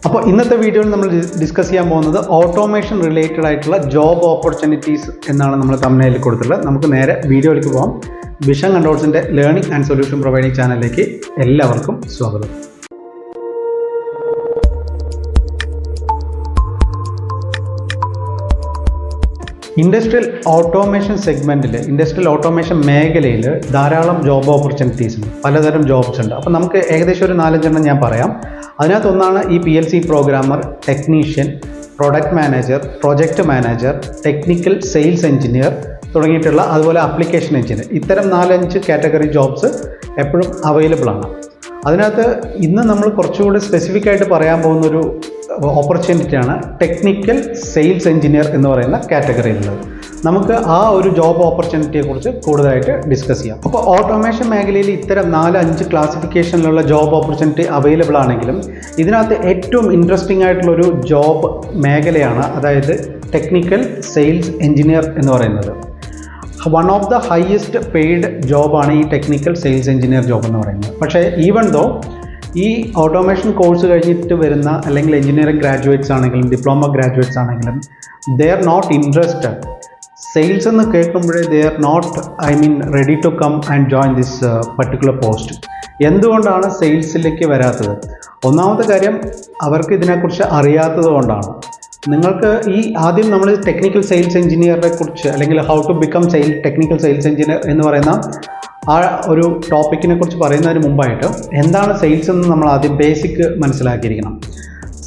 അപ്പോൾ ഇന്നത്തെ വീഡിയോയിൽ നമ്മൾ ഡിസ്കസ് ചെയ്യാൻ പോകുന്നത് ഓട്ടോമേഷൻ റിലേറ്റഡ് ആയിട്ടുള്ള ജോബ് ഓപ്പർച്യൂണിറ്റീസ് എന്നാണ് നമ്മൾ തംബ്നെയിൽ കൊടുത്തിട്ടുള്ളത്. നമുക്ക് നേരെ വീഡിയോയിലേക്ക് പോകാം. വിഷൻ കൺട്രോൾസിൻ്റെ ലേണിംഗ് ആൻഡ് സൊല്യൂഷൻ പ്രൊവൈഡിംഗ് ചാനലിലേക്ക് എല്ലാവർക്കും സ്വാഗതം. ഇൻഡസ്ട്രിയൽ ഓട്ടോമേഷൻ സെഗ്മെൻറ്റിൽ, ഇൻഡസ്ട്രിയൽ ഓട്ടോമേഷൻ മേഖലയിൽ ധാരാളം ജോബ് ഓപ്പർച്യൂണിറ്റീസ് ഉണ്ട്, പലതരം ജോബ്സ് ഉണ്ട്. അപ്പോൾ നമുക്ക് ഏകദേശം ഒരു 4-5 എണ്ണം ഞാൻ പറയാം. അതിനകത്തൊന്നാണ് ഈ PLC programmer, technician, product manager, project manager, technical sales engineer തുടങ്ങിയിട്ടുള്ള, അതുപോലെ ആപ്ലിക്കേഷൻ എഞ്ചിനീയർ. ഇത്തരം 4-5 കാറ്റഗറി ജോബ്സ് എപ്പോഴും അവൈലബിൾ ആണ്. അതിനകത്ത് ഇന്ന് നമ്മൾ കുറച്ചുകൂടി സ്പെസിഫിക് ആയിട്ട് പറയാൻ പോകുന്നൊരു ഓപ്പർച്യൂണിറ്റിയാണ് ടെക്നിക്കൽ സെയിൽസ് എഞ്ചിനീയർ എന്ന് പറയുന്ന കാറ്റഗറിയിലുള്ളത്. നമുക്ക് ആ ഒരു ജോബ് ഓപ്പർച്യൂണിറ്റിയെ കുറിച്ച് കൂടുതലായിട്ട് ഡിസ്കസ് ചെയ്യാം. അപ്പോൾ ഓട്ടോമേഷൻ മേഖലയിൽ ഇത്തരം 4-5 ക്ലാസിഫിക്കേഷനിലുള്ള ജോബ് ഓപ്പർച്യൂണിറ്റി അവൈലബിൾ ആണെങ്കിലും ഇതിനകത്ത് ഏറ്റവും ഇൻട്രസ്റ്റിംഗ് ആയിട്ടുള്ളൊരു ജോബ് മേഖലയാണ്, അതായത് ടെക്നിക്കൽ സെയിൽസ് എഞ്ചിനീയർ എന്ന് പറയുന്നത്. One of the highest paid ജോബാണ് ഈ ടെക്നിക്കൽ സെയിൽസ് എഞ്ചിനീയർ ജോബ് എന്ന് പറയുന്നത്. പക്ഷേ ഈവൻ ദോ ഈ ഓട്ടോമേഷൻ കോഴ്സ് കഴിഞ്ഞിട്ട് വരുന്ന അല്ലെങ്കിൽ എഞ്ചിനീയറിംഗ് ഗ്രാജുവേറ്റ്സ് ആണെങ്കിലും ഡിപ്ലോമ ഗ്രാജുവേറ്റ്സ് ആണെങ്കിലും they are not interested. Sales എന്ന് കേൾക്കുമ്പോഴേ they are not ready to come and join this particular post. എന്തുകൊണ്ടാണ് സെയിൽസിലേക്ക് വരാത്തത്? ഒന്നാമത്തെ കാര്യം, അവർക്ക് ഇതിനെക്കുറിച്ച് അറിയാത്തത് കൊണ്ടാണ്. നിങ്ങൾക്ക് ആദ്യം നമ്മൾ ടെക്നിക്കൽ സെയിൽസ് എഞ്ചിനീയറെ കുറിച്ച്, അല്ലെങ്കിൽ how to become technical sales engineer എന്ന് പറയുന്ന ആ ഒരു ടോപ്പിക്കിനെ കുറിച്ച് പറയുന്നതിന് മുമ്പായിട്ട് എന്താണ് സെയിൽസ് എന്ന് നമ്മൾ ആദ്യം ബേസിക് മനസ്സിലാക്കിയിരിക്കണം.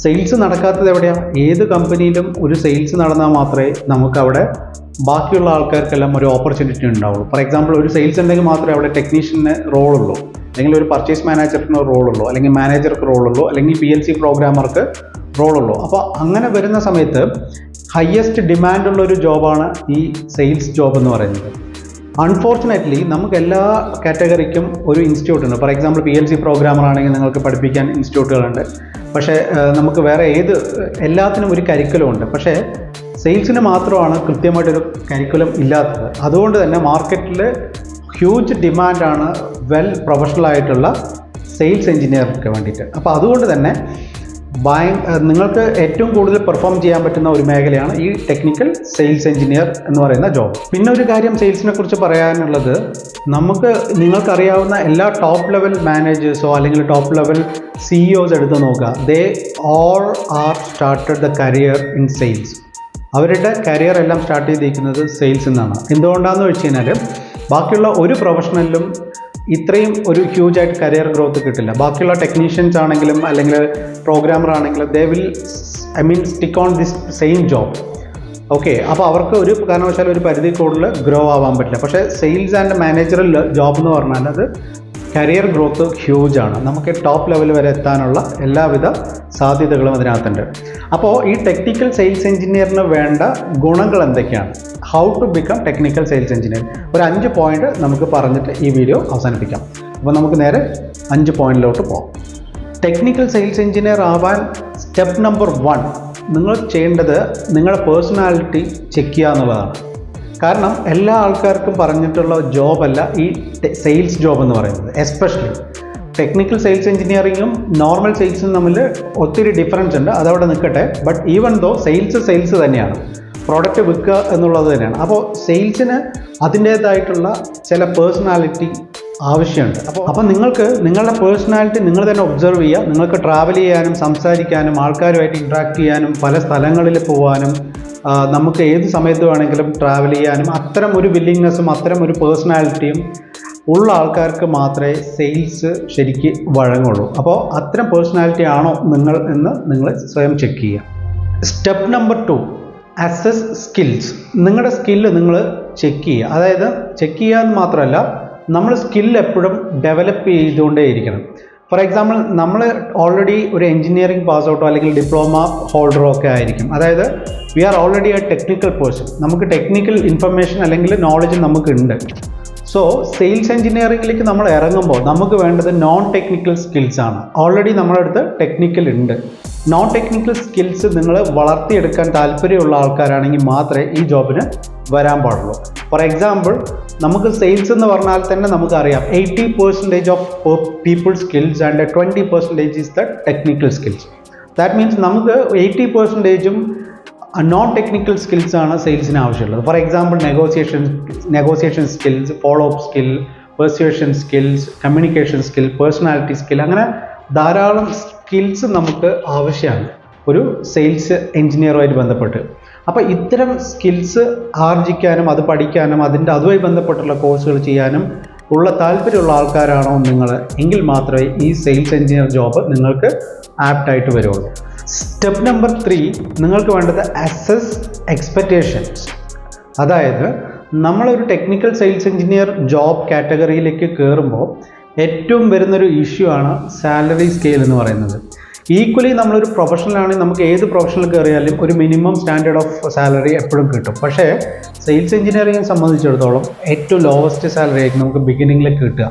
സെയിൽസ് നടക്കാത്തത് എവിടെയാണ്? ഏത് കമ്പനിയിലും ഒരു സെയിൽസ് നടന്നാൽ മാത്രമേ നമുക്കവിടെ ബാക്കിയുള്ള ആൾക്കാർക്കെല്ലാം ഒരു ഓപ്പർച്യൂണിറ്റി ഉണ്ടാവുള്ളൂ. ഫോർ എക്സാമ്പിൾ, ഒരു സെയിൽസ് ഉണ്ടെങ്കിൽ മാത്രമേ അവിടെ ടെക്നീഷ്യന് റോളുള്ളൂ, അല്ലെങ്കിൽ ഒരു പർച്ചേസ് മാനേജറിന് റോളുള്ളൂ, അല്ലെങ്കിൽ മാനേജർക്ക് റോളുള്ളൂ, അല്ലെങ്കിൽ PLC പ്രോഗ്രാമർക്ക് റോളുള്ളൂ. അപ്പോൾ അങ്ങനെ വരുന്ന സമയത്ത് ഹയസ്റ്റ് ഡിമാൻഡുള്ള ഒരു ജോബാണ് ഈ സെയിൽസ് ജോബ് എന്ന് പറയുന്നത്. അൺഫോർച്ചുനേറ്റ്ലി നമുക്ക് എല്ലാ കാറ്റഗറിക്കും ഒരു ഇൻസ്റ്റിറ്റ്യൂട്ട് ഉണ്ട്. ഫോർ എക്സാമ്പിൾ, PLC പ്രോഗ്രാമർ ആണെങ്കിൽ നിങ്ങൾക്ക് പഠിപ്പിക്കാൻ ഇൻസ്റ്റിറ്റ്യൂട്ടുകളുണ്ട്. പക്ഷേ നമുക്ക് വേറെ എല്ലാത്തിനും ഒരു കരിക്കുലം ഉണ്ട്. പക്ഷേ സെയിൽസിന് മാത്രമാണ് കൃത്യമായിട്ടൊരു കരിക്കുലം ഇല്ലാത്തത്. അതുകൊണ്ട് തന്നെ മാർക്കറ്റിൽ ഹ്യൂജ് ഡിമാൻഡാണ് വെൽ പ്രൊഫഷണൽ ആയിട്ടുള്ള സെയിൽസ് എഞ്ചിനീയർക്ക് വേണ്ടിയിട്ട്. അപ്പോൾ അതുകൊണ്ട് തന്നെ നിങ്ങൾക്ക് ഏറ്റവും കൂടുതൽ പെർഫോം ചെയ്യാൻ പറ്റുന്ന ഒരു മേഖലയാണ് ഈ ടെക്നിക്കൽ സെയിൽസ് എഞ്ചിനീയർ എന്ന് പറയുന്ന ജോബ്. പിന്നെ ഒരു കാര്യം സെയിൽസിനെ കുറിച്ച് പറയാനുള്ളത്, നിങ്ങൾക്കറിയാവുന്ന എല്ലാ ടോപ്പ് ലെവൽ മാനേജേഴ്സോ അല്ലെങ്കിൽ ടോപ്പ് ലെവൽ CEOs എടുത്ത് നോക്കുക, they all are started the career in sales. അവരുടെ കരിയർ എല്ലാം സ്റ്റാർട്ട് ചെയ്തിരിക്കുന്നത് സെയിൽസ് നിന്നാണ്. എന്തുകൊണ്ടാണെന്ന് വെച്ച് കഴിഞ്ഞാൽ ബാക്കിയുള്ള ഒരു പ്രൊഫഷണലിലും ഇത്രയും ഒരു ഹ്യൂജ് ആയിട്ട് കരിയർ ഗ്രോത്ത് കിട്ടില്ല. ബാക്കിയുള്ള ടെക്നീഷ്യൻസ് ആണെങ്കിലും അല്ലെങ്കിൽ പ്രോഗ്രാമർ ആണെങ്കിലും they will stick on this same job. Okay, അപ്പോൾ അവർക്ക് ഒരു കാരണവശാലും ഒരു പരിധി കൂടുതൽ ഗ്രോ ആവാൻ പറ്റില്ല. പക്ഷേ സെയിൽസ് ആൻഡ് മാനേജറൽ ജോബ് എന്ന് പറഞ്ഞാൽ അത് കരിയർ ഗ്രോത്ത് ഹ്യൂജ് ആണ്. നമുക്ക് ടോപ്പ് ലെവൽ വരെ എത്താനുള്ള എല്ലാവിധ സാധ്യതകളും അതിനകത്തുണ്ട്. അപ്പോൾ ഈ ടെക്നിക്കൽ സെയിൽസ് എഞ്ചിനീയറിന് വേണ്ട ഗുണങ്ങൾ എന്തൊക്കെയാണ്? How to become technical sales engineer, ഒരു 5 പോയിന്റ് നമുക്ക് പറഞ്ഞിട്ട് ഈ വീഡിയോ അവസാനിപ്പിക്കാം. അപ്പോൾ നമുക്ക് നേരെ 5 പോയിന്റിലോട്ട് പോകാം. ടെക്നിക്കൽ സെയിൽസ് എഞ്ചിനീയർ ആവാൻ സ്റ്റെപ്പ് നമ്പർ 1 നിങ്ങൾ ചെയ്യേണ്ടത് നിങ്ങളുടെ പേഴ്സണാലിറ്റി ചെക്ക് ചെയ്യുക എന്നുള്ളതാണ്. കാരണം എല്ലാ ആൾക്കാർക്കും പറഞ്ഞിട്ടുള്ള ജോബല്ല ഈ സെയിൽസ് ജോബ് എന്ന് പറയുന്നത്. എസ്പെഷ്യലി ടെക്നിക്കൽ സെയിൽസ് എഞ്ചിനീയറിങ്ങും നോർമൽ സെയിൽസും തമ്മിൽ ഒത്തിരി ഡിഫറൻസ് ഉണ്ട്, അതവിടെ നിൽക്കട്ടെ. ബട്ട് ഈവൻ ദോ സെയിൽസ് തന്നെയാണ്, പ്രോഡക്റ്റ് വിൽക്കുക എന്നുള്ളത് തന്നെയാണ്. അപ്പോൾ സെയിൽസിന് അതിൻ്റേതായിട്ടുള്ള ചില പേഴ്സണാലിറ്റി ആവശ്യമുണ്ട്. അപ്പോൾ നിങ്ങൾക്ക് നിങ്ങളുടെ പേഴ്സണാലിറ്റി നിങ്ങൾ തന്നെ ഒബ്സർവ് ചെയ്യുക. നിങ്ങൾക്ക് ട്രാവൽ ചെയ്യാനും സംസാരിക്കാനും ആൾക്കാരുമായിട്ട് ഇൻട്രാക്ട് ചെയ്യാനും പല സ്ഥലങ്ങളിൽ പോകാനും നമുക്ക് ഏത് സമയത്ത് വേണമെങ്കിലും ട്രാവൽ ചെയ്യാനും അത്തരം ഒരു വില്ലിങ്നെസ്സും അത്തരം ഒരു പേഴ്സണാലിറ്റിയും ഉള്ള ആൾക്കാർക്ക് മാത്രമേ സെയിൽസ് ശരിക്ക് വഴങ്ങുള്ളൂ. അപ്പോൾ അത്തരം പേഴ്സണാലിറ്റി ആണോ നിങ്ങൾ സ്വയം ചെക്ക് ചെയ്യുക. Step number 2, assess skills. നിങ്ങളുടെ സ്കില്ല് നിങ്ങൾ ചെക്ക് ചെയ്യുക. അതായത് ചെക്ക് ചെയ്യുക എന്ന് മാത്രമല്ല, നമ്മൾ സ്കില്ല് എപ്പോഴും ഡെവലപ്പ് ചെയ്തുകൊണ്ടേയിരിക്കണം. ഫോർ എക്സാമ്പിൾ, നമ്മൾ ഓൾറെഡി ഒരു എഞ്ചിനീയറിംഗ് പാസ് ഔട്ടോ അല്ലെങ്കിൽ ഡിപ്ലോമ ഹോൾഡറോ ഒക്കെ ആയിരിക്കും. അതായത് we are already a technical person. നമുക്ക് ടെക്നിക്കൽ ഇൻഫർമേഷൻ അല്ലെങ്കിൽ നോളജ് നമുക്കുണ്ട്. സോ സെയിൽസ് എഞ്ചിനീയറിംഗിലേക്ക് നമ്മൾ ഇറങ്ങുമ്പോൾ നമുക്ക് വേണ്ടത് നോൺ ടെക്നിക്കൽ സ്കിൽസ് ആണ്. ഓൾറെഡി നമ്മുടെ അടുത്ത് ടെക്നിക്കൽ ഉണ്ട്. നോൺ ടെക്നിക്കൽ സ്കിൽസ് നിങ്ങൾ വളർത്തിയെടുക്കാൻ താല്പര്യമുള്ള ആൾക്കാരാണെങ്കിൽ മാത്രമേ ഈ ജോബിന് വരാൻ പാടുള്ളൂ. ഫോർ എക്സാമ്പിൾ, നമുക്ക് സെയിൽസ് എന്ന് പറഞ്ഞാൽ തന്നെ നമുക്കറിയാം 80% of people skills and 20% is the technical skills. That means നമുക്ക് 80% നോൺ ടെക്നിക്കൽ സ്കിൽസാണ് സെയിൽസിന് ആവശ്യമുള്ളത്. For example negotiation skills, follow up skill, persuasion skills, communication skill, personality skill, അങ്ങനെ ധാരാളം സ്കിൽസ് നമുക്ക് ആവശ്യമാണ് ഒരു സെയിൽസ് എഞ്ചിനീയറുമായിട്ട് ബന്ധപ്പെട്ട്. അപ്പോൾ ഇത്തരം സ്കിൽസ് ആർജിക്കാനും അത് പഠിക്കാനും അതുമായി ബന്ധപ്പെട്ടുള്ള കോഴ്സുകൾ ചെയ്യാനും ഉള്ള താല്പര്യമുള്ള ആൾക്കാരാണോ നിങ്ങൾ, എങ്കിൽ മാത്രമേ ഈ സെയിൽസ് എഞ്ചിനീയർ ജോബ് നിങ്ങൾക്ക് ആപ്റ്റായിട്ട് വരുള്ളൂ. സ്റ്റെപ്പ് നമ്പർ 3, നിങ്ങൾക്ക് വേണ്ടത് അസസ് എക്സ്പെക്റ്റേഷൻസ്. അതായത് നമ്മളൊരു ടെക്നിക്കൽ സെയിൽസ് എഞ്ചിനീയർ ജോബ് കാറ്റഗറിയിലേക്ക് കയറുമ്പോൾ ഏറ്റവും വരുന്നൊരു ഇഷ്യൂ ആണ് സാലറി സ്കെയിൽ എന്ന് പറയുന്നത്. ഈക്വലി നമ്മളൊരു പ്രൊഫഷണൽ ആണെങ്കിൽ നമുക്ക് ഏത് പ്രൊഫഷണൽ കയറിയാലും ഒരു മിനിമം സ്റ്റാൻഡേർഡ് ഓഫ് സാലറി എപ്പോഴും കിട്ടും. പക്ഷേ സെയിൽസ് എഞ്ചിനീയറിംഗിനെ സംബന്ധിച്ചിടത്തോളം ഏറ്റവും ലോവസ്റ്റ് സാലറി ആയിരിക്കും നമുക്ക് ബിഗിനിങ്ങിൽ കിട്ടുക.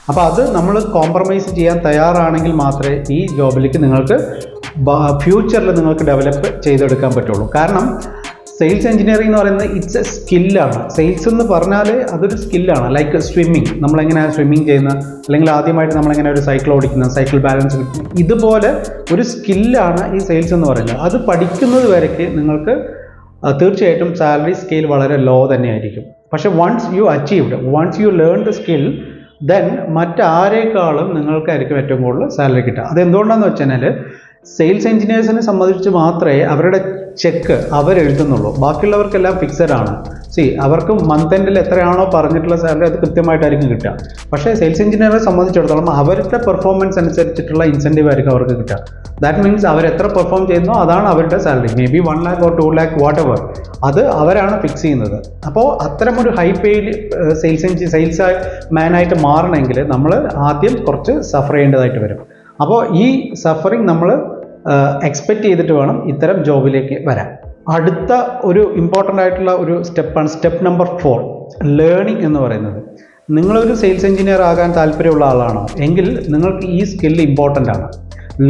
അപ്പോൾ അത് നമ്മൾ കോംപ്രമൈസ് ചെയ്യാൻ തയ്യാറാണെങ്കിൽ മാത്രമേ ഈ ജോബിലേക്ക് നിങ്ങൾക്ക് ഫ്യൂച്ചറിൽ നിങ്ങൾക്ക് ഡെവലപ്പ് ചെയ്തെടുക്കാൻ പറ്റുള്ളൂ. കാരണം സെയിൽസ് എഞ്ചിനീയറിംഗ് എന്ന് പറയുന്നത് ഇറ്റ്സ് എ സ്കില്ലാണ്. സെയിൽസ് എന്ന് പറഞ്ഞാൽ അതൊരു സ്കില്ലാണ്. ലൈക്ക് സ്വിമ്മിങ്, നമ്മളെങ്ങനെയാണ് സ്വിമ്മിങ് ചെയ്യുന്നത്, അല്ലെങ്കിൽ ആദ്യമായിട്ട് നമ്മളെങ്ങനെ ഒരു സൈക്കിൾ ഓടിക്കുന്നത്, സൈക്കിൾ ബാലൻസ് കിട്ടുന്നത്, ഇതുപോലെ ഒരു സ്കില്ലാണ് ഈ സെയിൽസ് എന്ന് പറയുന്നത്. അത് പഠിക്കുന്നത് വരയ്ക്ക് നിങ്ങൾക്ക് തീർച്ചയായിട്ടും സാലറി സ്കെയിൽ വളരെ ലോ തന്നെയായിരിക്കും. പക്ഷേ once you learn the skill, then മറ്റാരേക്കാളും നിങ്ങൾക്കായിരിക്കും ഏറ്റവും കൂടുതൽ സാലറി കിട്ടുക. അതെന്തുകൊണ്ടാണെന്ന് വെച്ചാൽ സെയിൽസ് എഞ്ചിനീയേഴ്സിനെ സംബന്ധിച്ച് മാത്രമേ അവരുടെ ചെക്ക് അവരെഴുതുന്നുള്ളൂ. ബാക്കിയുള്ളവർക്കെല്ലാം ഫിക്സഡ് ആണ്. അവർക്ക് മന്ത് എൻഡിൽ എത്രയാണോ പറഞ്ഞിട്ടുള്ള സാലറി അത് കൃത്യമായിട്ടായിരിക്കും കിട്ടുക. പക്ഷേ സെയിൽസ് എഞ്ചിനീയറെ സംബന്ധിച്ചിടത്തോളം അവരുടെ പെർഫോമൻസ് അനുസരിച്ചിട്ടുള്ള ഇൻസെൻറ്റീവ് ആയിരിക്കും അവർക്ക് കിട്ടുക. ദാറ്റ് മീൻസ് അവർ എത്ര പെർഫോം ചെയ്യുന്നോ അതാണ് അവരുടെ salary. May be 1 lakh or 2 lakh what ever, അത് അവരാണ് ഫിക്സ് ചെയ്യുന്നത്. അപ്പോൾ അത്തരം ഒരു ഹൈ പെയ്ഡ് സെയിൽസ് മാനായിട്ട് മാറണമെങ്കിൽ നമ്മൾ ആദ്യം കുറച്ച് സഫർ ചെയ്യേണ്ടതായിട്ട് വരും. അപ്പോൾ ഈ സഫറിങ് നമ്മൾ എക്സ്പെക്റ്റ് ചെയ്തിട്ട് വേണം ഇത്തരം ജോബിലേക്ക് വരാൻ. അടുത്ത ഒരു ഇമ്പോർട്ടൻ്റ് ആയിട്ടുള്ള ഒരു സ്റ്റെപ്പാണ് സ്റ്റെപ്പ് നമ്പർ 4, ലേണിംഗ് എന്ന് പറയുന്നത്. നിങ്ങളൊരു സെയിൽസ് എഞ്ചിനീയർ ആകാൻ താല്പര്യമുള്ള ആളാണോ എങ്കിൽ നിങ്ങൾക്ക് ഈ സ്കില്ല് ഇമ്പോർട്ടൻ്റ് ആണ്.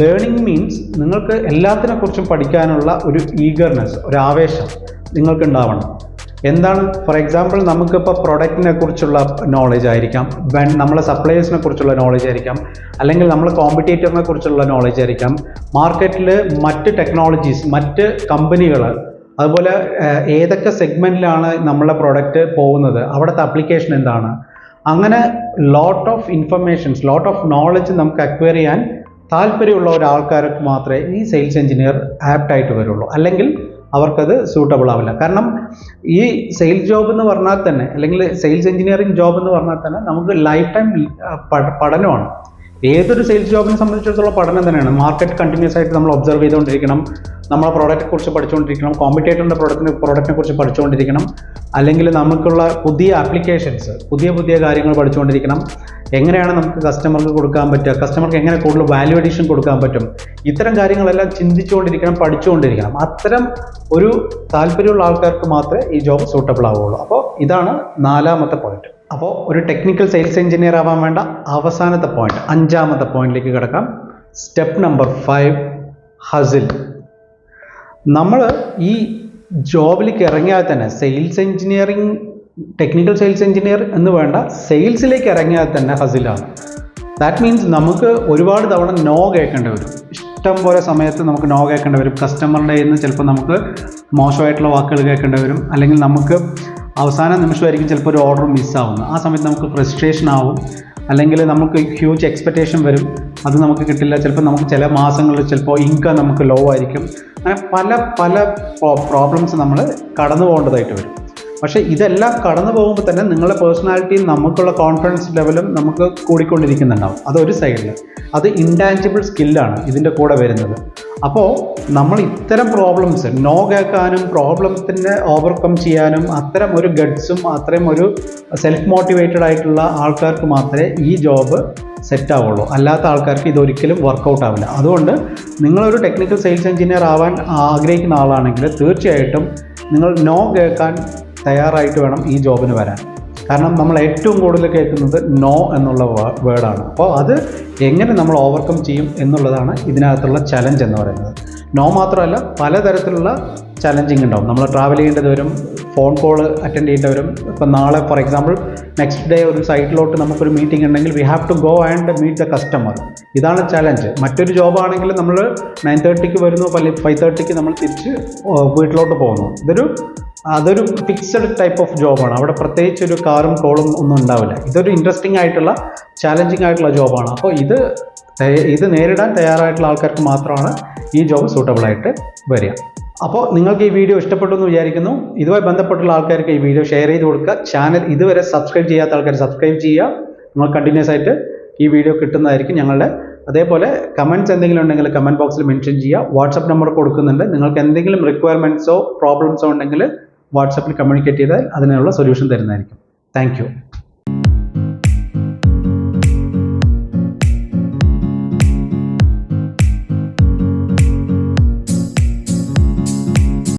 ലേണിംഗ് മീൻസ് നിങ്ങൾക്ക് എല്ലാത്തിനെക്കുറിച്ചും പഠിക്കാനുള്ള ഒരു ഈഗർനെസ്, ഒരു ആവേശം നിങ്ങൾക്ക് ഉണ്ടാവണം. എന്താണ്, ഫോർ എക്സാമ്പിൾ നമുക്കിപ്പോൾ പ്രൊഡക്റ്റിനെ കുറിച്ചുള്ള നോളജ് ആയിരിക്കാം, നമ്മളെ സപ്ലയേഴ്സിനെ കുറിച്ചുള്ള നോളജ് ആയിരിക്കാം, അല്ലെങ്കിൽ നമ്മൾ കോമ്പറ്റേറ്ററിനെ കുറിച്ചുള്ള നോളജ് ആയിരിക്കാം, മാർക്കറ്റിൽ മറ്റ് ടെക്നോളജീസ്, മറ്റ് കമ്പനികൾ, അതുപോലെ ഏതൊക്കെ സെഗ്മെൻറ്റിലാണ് നമ്മളെ പ്രൊഡക്റ്റ് പോകുന്നത്, അവിടുത്തെ അപ്ലിക്കേഷൻ എന്താണ്, അങ്ങനെ lot of informations, lot of knowledge നമുക്ക് അക്വയർ ചെയ്യാൻ താല്പര്യമുള്ള ഒരാൾക്കാർക്ക് മാത്രമേ ഈ സെയിൽസ് എഞ്ചിനീയർ ആപ്റ്റായിട്ട് വരുള്ളൂ. അല്ലെങ്കിൽ അവർക്കത് സൂട്ടബിൾ ആവില്ല. കാരണം ഈ സെയിൽസ് ജോബ് എന്ന് പറഞ്ഞാൽ തന്നെ, അല്ലെങ്കിൽ സെയിൽസ് എഞ്ചിനീയറിംഗ് ജോബ് എന്ന് പറഞ്ഞാൽ തന്നെ നമുക്ക് ലൈഫ് ടൈം പഠനമാണ്. ഏതൊരു സെയിൽസ് ജോബിനെ സംബന്ധിച്ചിടത്തോളം പഠനം തന്നെയാണ്. മാർക്കറ്റ് കണ്ടിന്യൂസ് ആയിട്ട് നമ്മൾ ഒബ്സർവ് ചെയ്തുകൊണ്ടിരിക്കണം, നമ്മളെ പ്രോഡക്റ്റിനെ കുറിച്ച് പഠിച്ചുകൊണ്ടിരിക്കണം, കോമ്പറ്റേറ്ററിൻ്റെ പ്രോഡക്റ്റിനെ കുറിച്ച് പഠിച്ചുകൊണ്ടിരിക്കണം, അല്ലെങ്കിൽ നമുക്കുള്ള പുതിയ ആപ്ലിക്കേഷൻസ്, പുതിയ കാര്യങ്ങൾ പഠിച്ചുകൊണ്ടിരിക്കണം. എങ്ങനെയാണ് നമുക്ക് കസ്റ്റമർക്ക് കൊടുക്കാൻ പറ്റുക, കസ്റ്റമർക്ക് എങ്ങനെ കൂടുതൽ വാല്യൂ അഡീഷൻ കൊടുക്കാൻ പറ്റും, ഇത്തരം കാര്യങ്ങളെല്ലാം ചിന്തിച്ചുകൊണ്ടിരിക്കണം, പഠിച്ചുകൊണ്ടിരിക്കണം. അത്തരം ഒരു താല്പര്യമുള്ള ആൾക്കാർക്ക് മാത്രമേ ഈ ജോബ് സൂട്ടബിൾ ആവുകയുള്ളൂ. അപ്പോൾ ഇതാണ് 4ാമത്തെ പോയിന്റ്. അപ്പോൾ ഒരു ടെക്നിക്കൽ സെയിൽസ് എഞ്ചിനീയർ ആവാൻ വേണ്ട അവസാനത്തെ പോയിന്റ്, 5ാമത്തെ പോയിന്റിലേക്ക് കിടക്കാം. Step number 5, ഹസിൽ. നമ്മൾ ഈ ജോബിലേക്ക് ഇറങ്ങിയാൽ തന്നെ sales engineering, technical sales engineer എന്ന് വേണ്ട, സെയിൽസിലേക്ക് ഇറങ്ങിയാൽ തന്നെ ഹസിലാണ്. ദാറ്റ് മീൻസ് നമുക്ക് ഒരുപാട് തവണ നോ കേൾക്കേണ്ടി വരും. ഇഷ്ടം പോലെ സമയത്ത് നമുക്ക് നോ കേൾക്കേണ്ടി വരും. കസ്റ്റമറുടെ കയ്യിൽ നിന്ന് ചിലപ്പോൾ നമുക്ക് മോശമായിട്ടുള്ള വാക്കുകൾ കേൾക്കേണ്ടി വരും, അല്ലെങ്കിൽ നമുക്ക് അവസാന നിമിഷമായിരിക്കും ചിലപ്പോൾ ഒരു ഓർഡർ മിസ്സാവുന്നത്. ആ സമയത്ത് നമുക്ക് ഫ്രസ്ട്രേഷൻ ആവും, അല്ലെങ്കിൽ നമുക്ക് ഹ്യൂജ് എക്സ്പെക്റ്റേഷൻ വരും, അത് നമുക്ക് കിട്ടില്ല. ചിലപ്പോൾ നമുക്ക് ചില മാസങ്ങളിൽ ചിലപ്പോൾ ഇൻകം നമുക്ക് ലോ ആയിരിക്കും. അങ്ങനെ പല പ്രോബ്ലംസ് നമ്മൾ കടന്നു പോകേണ്ടതായിട്ട് വരും. പക്ഷേ ഇതെല്ലാം കടന്നു പോകുമ്പോൾ തന്നെ നിങ്ങളുടെ പേഴ്സണാലിറ്റിയും നമുക്കുള്ള കോൺഫിഡൻസ് ലെവലും നമുക്ക് കൂടിക്കൊണ്ടിരിക്കുന്നുണ്ടാവും. അതൊരു സൈഡിൽ, അത് ഇൻടാഞ്ചിബിൾ സ്കില്ലാണ് ഇതിൻ്റെ കൂടെ വരുന്നത്. അപ്പോൾ നമ്മൾ ഇത്തരം പ്രോബ്ലംസ് നോ കേൾക്കാനും പ്രോബ്ലത്തിനെ ഓവർകം ചെയ്യാനും അത്തരം ഒരു ഗട്ട്സും അത്തരം ഒരു സെൽഫ് മോട്ടിവേറ്റഡ് ആയിട്ടുള്ള ആൾക്കാർക്ക് മാത്രമേ ഈ ജോബ് സെറ്റ് ആവുള്ളൂ. അല്ലാത്ത ആൾക്കാർക്ക് ഇതൊരിക്കലും വർക്കൗട്ട് ആവില്ല. അതുകൊണ്ട് നിങ്ങളൊരു ടെക്നിക്കൽ സെയിൽസ് എഞ്ചിനീയർ ആവാൻ ആഗ്രഹിക്കുന്ന ആളാണെങ്കിൽ തീർച്ചയായിട്ടും നിങ്ങൾ നോ കേൾക്കാൻ തയ്യാറായിട്ട് വേണം ഈ ജോബിന് വരാൻ. കാരണം നമ്മൾ ഏറ്റവും കൂടുതൽ കേൾക്കുന്നത് നോ എന്നുള്ള വേർഡാണ്. അപ്പോൾ അത് എങ്ങനെ നമ്മൾ ഓവർകം ചെയ്യും എന്നുള്ളതാണ് ഇതിനകത്തുള്ള ചലഞ്ച് എന്ന് പറയുന്നത്. നോ മാത്രമല്ല പലതരത്തിലുള്ള ചലഞ്ചിങ് ഉണ്ടാവും. നമ്മൾ ട്രാവൽ ചെയ്യേണ്ടത് വരും, ഫോൺ കോൾ അറ്റൻഡ് ചെയ്യേണ്ടി വരും. ഇപ്പം നാളെ ഫോർ എക്സാമ്പിൾ നെക്സ്റ്റ് ഡേ ഒരു സൈറ്റിലോട്ട് നമുക്കൊരു മീറ്റിംഗ് ഉണ്ടെങ്കിൽ we have to go and meet the customer. ഇതാണ് ചലഞ്ച്. മറ്റൊരു ജോബാണെങ്കിൽ നമ്മൾ 9:30 വരുന്നു, 5:30 നമ്മൾ തിരിച്ച് വീട്ടിലോട്ട് പോകുന്നു. അതൊരു ഫിക്സഡ് ടൈപ്പ് ഓഫ് ജോബാണ്. അവിടെ പ്രത്യേകിച്ച് ഒരു കാറും കോളും ഒന്നും ഉണ്ടാവില്ല. ഇതൊരു ഇൻട്രസ്റ്റിംഗ് ആയിട്ടുള്ള ചാലഞ്ചിങ് ആയിട്ടുള്ള ജോബാണ്. അപ്പോൾ ഇത് നേരിടാൻ തയ്യാറായിട്ടുള്ള ആൾക്കാർക്ക് മാത്രമാണ് ഈ ജോബ് സൂട്ടബിൾ ആയിട്ട് വരിക. അപ്പോൾ നിങ്ങൾക്ക് ഈ വീഡിയോ ഇഷ്ടപ്പെട്ടു എന്ന് വിചാരിക്കുന്നു. ഇതുമായി ബന്ധപ്പെട്ടുള്ള ആൾക്കാർക്ക് ഈ വീഡിയോ ഷെയർ ചെയ്ത് കൊടുക്കുക. ചാനൽ ഇതുവരെ സബ്സ്ക്രൈബ് ചെയ്യാത്ത ആൾക്കാർ സബ്സ്ക്രൈബ് ചെയ്യുക. നിങ്ങൾ കണ്ടിന്യൂസ് ആയിട്ട് ഈ വീഡിയോ കിട്ടുന്നതായിരിക്കും ഞങ്ങളുടെ. അതേപോലെ കമൻറ്റ്സ് എന്തെങ്കിലും ഉണ്ടെങ്കിൽ കമൻറ്റ് ബോക്സിൽ മെൻഷൻ ചെയ്യുക. വാട്സപ്പ് നമ്പർ കൊടുക്കുന്നുണ്ട്. നിങ്ങൾക്ക് എന്തെങ്കിലും റിക്വയർമെൻറ്റ്സോ പ്രോബ്ലംസോ ഉണ്ടെങ്കിൽ വാട്സപ്പിൽ കമ്മ്യൂണിക്കേറ്റ് ചെയ്താൽ അതിനുള്ള സൊല്യൂഷൻ തരുന്നതായിരിക്കും. Thank you.